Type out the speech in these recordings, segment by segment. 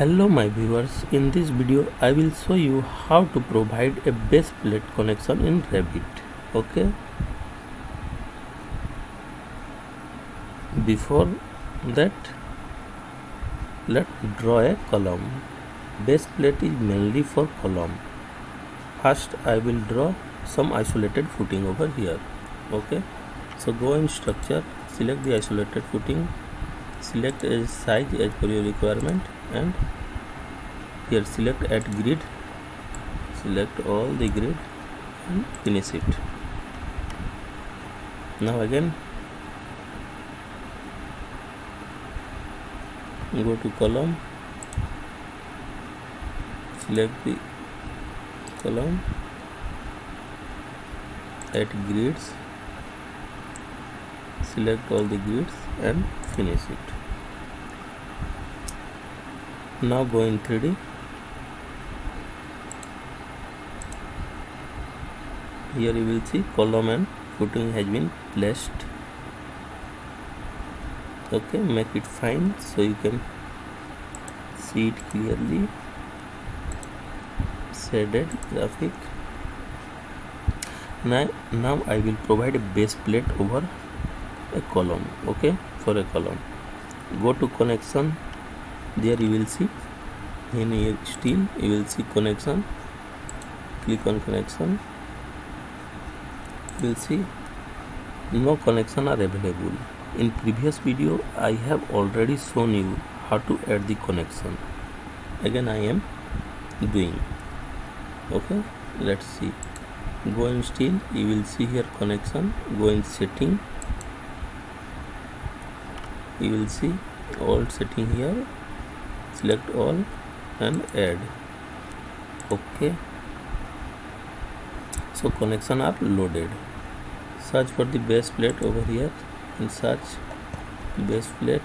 Hello my viewers, in this video I will show you how to provide a base plate connection in Revit. Okay, before that let's draw a column. Base plate is mainly for column. First I will draw some isolated footing over here. Okay, so go in structure, select the isolated footing, select a size as per your requirement, and here select add grid, select all the grid and finish it. Now again go to column, select the column, add grids, select all the grids and finish it. Now go in 3D, here you will see column and footing has been placed. Okay, make it fine so you can see it clearly. Shaded graphic. Now I will provide a base plate over a column. Okay, for a column, go to connection. There you will see in a steel you will see connection. Click on connection. You will see no connection are available. In previous video I have already shown you how to add the connection. Again I am doing. Okay, let's see. Go in steel, you will see here connection. Go in setting, you will see all setting here. Select all and add. Okay, so connection are loaded. Search for the base plate over here and search base plate,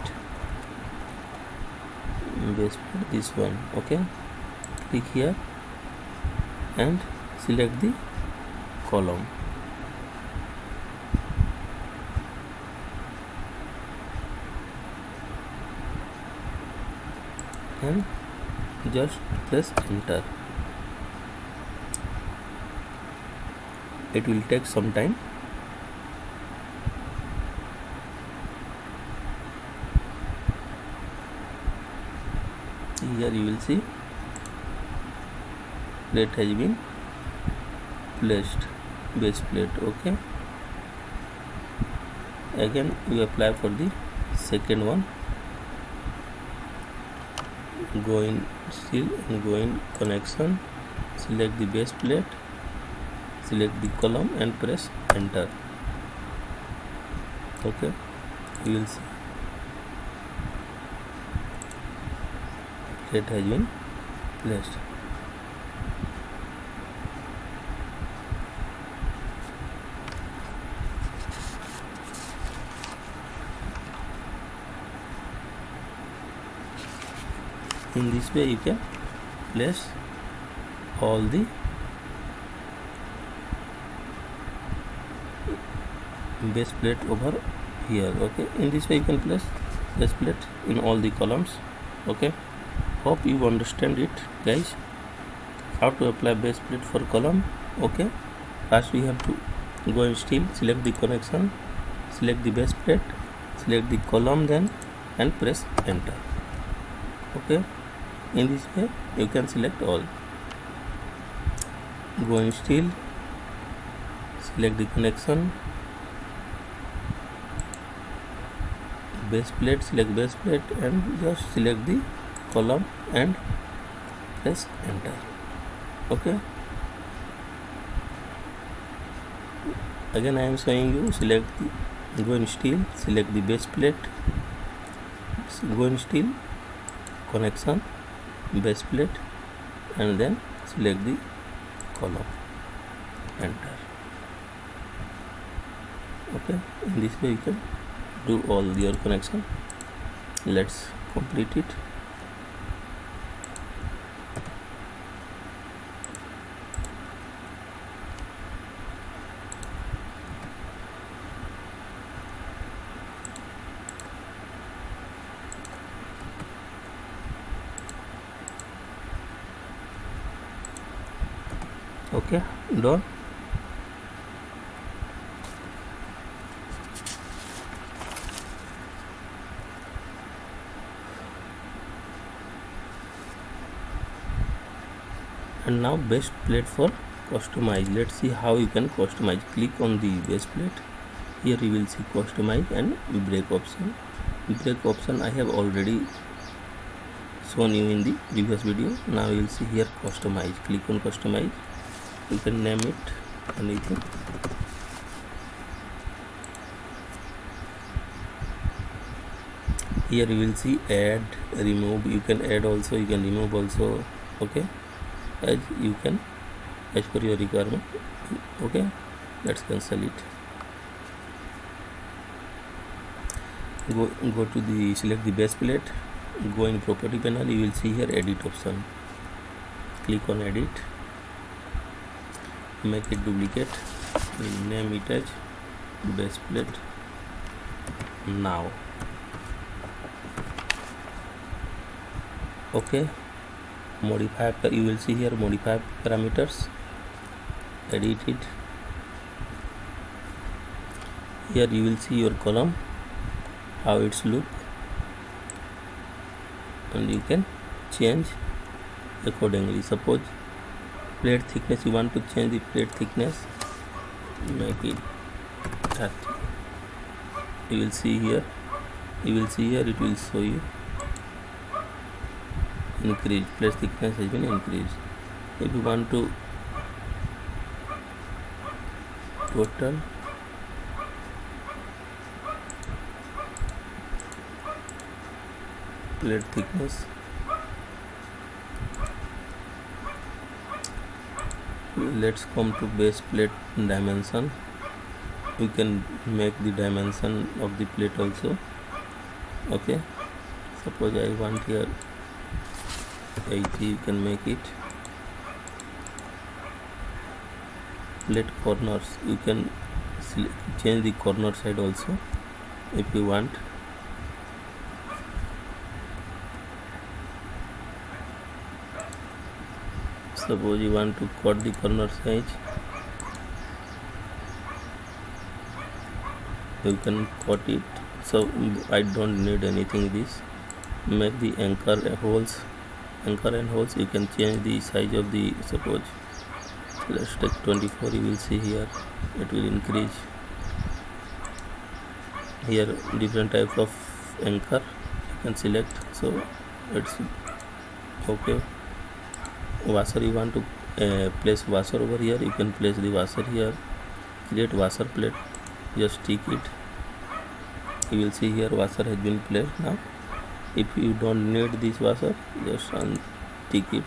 this one. Okay, click here and select the column and just press enter. It will take some time. Here you will see plate has been placed, base plate. Okay, again you apply for the second one. Go in steel and go in connection, select the base plate, select the column and press enter. Okay, you will see plate has been placed. In this way you can place all the base plate over here. Okay, in this way you can place base plate in all the columns. Okay, hope you understand it guys, how to apply base plate for column. Okay, first we have to go in steel, select the connection, select the base plate, select the column then and press enter. Okay, in this way you can select all. Go in steel, select the connection, base plate, select base plate and just select the column and press enter. Okay, again I am showing you, select the, go in steel, select the base plate, go in steel, connection, base plate and then select the column, enter. Okay, in this way you can do all your connection. Let's complete it. Okay, done. And now base plate for customize. Let's see how you can customize. Click on the base plate. Here you will see customize and break option. Break option I have already shown you in the previous video. Now you will see here customize. Click on customize. You can name it anything. Here you will see add, remove. You can add also, you can remove also. Okay, as you can, as per your requirement. Okay, let's cancel it. Go to the select the base plate. Go in property panel. You will see here edit option. Click on edit. Make it duplicate. Name it as base plate. Now. Okay, modify. You will see here modify parameters. Edit it. Here you will see your column, how it's look, and you can change accordingly. Suppose plate thickness, you want to change the plate thickness, make it 30. You will see here, it will show you increase, plate thickness has been increased. If you want to total plate thickness, let's come to base plate dimension. You can make the dimension of the plate also. Okay, suppose I want here 80, you can make it. Plate corners, you can change the corner side also if you want. Suppose you want to cut the corner size, you can cut it. So I don't need anything this. Make the anchor and holes, you can change the size of the, suppose let's take 24. You will see here it will increase. Here different type of anchor you can select, so it's okay. Washer, you want to place washer over here, you can place the washer here. Create washer plate, just stick it. You will see here washer has been placed. Now if you don't need this washer, just untick it.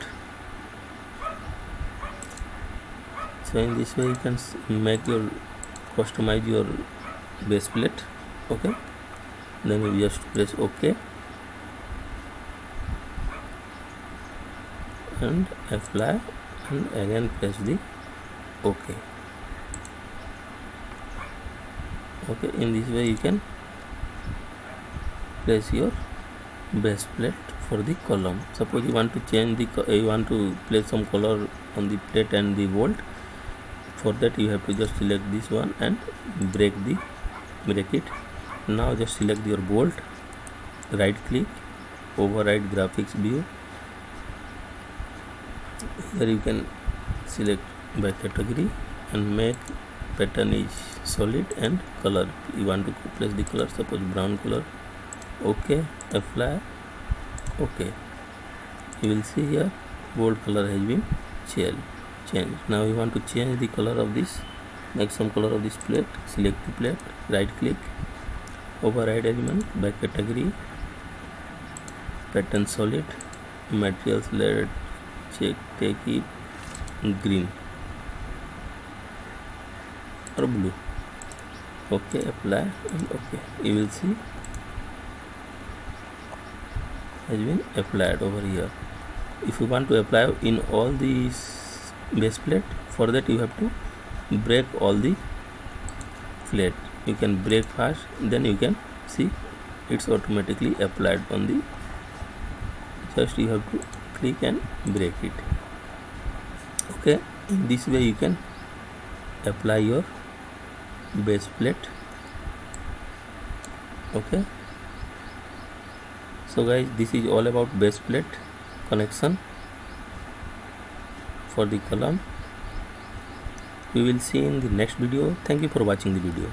So in this way you can make your customize your base plate. Okay, then you just press OK and apply, and again press the OK. Okay, in this way you can place your base plate for the column. Suppose you want to change the, you want to place some color on the plate and the bolt. For that you have to just select this one and break it. Now just select your bolt, right click, override graphics view. Here you can select by category and make pattern is solid and color. You want to place the color, suppose brown color. Okay, apply, okay. You will see here bold color has been changed. Now you want to change the color of this, make some color of this plate. Select the plate, right click, override element by category, pattern solid, materials, let check, take it green or blue. Okay, apply and okay. You will see has been applied over here. If you want to apply in all these base plate, for that you have to break all the plate. You can break first, then you can see it's automatically applied on the, just you have to click and break it. Okay, In this way you can apply your base plate. Okay, so guys, this is all about base plate connection for the column. We will see in the next video. Thank you for watching the video.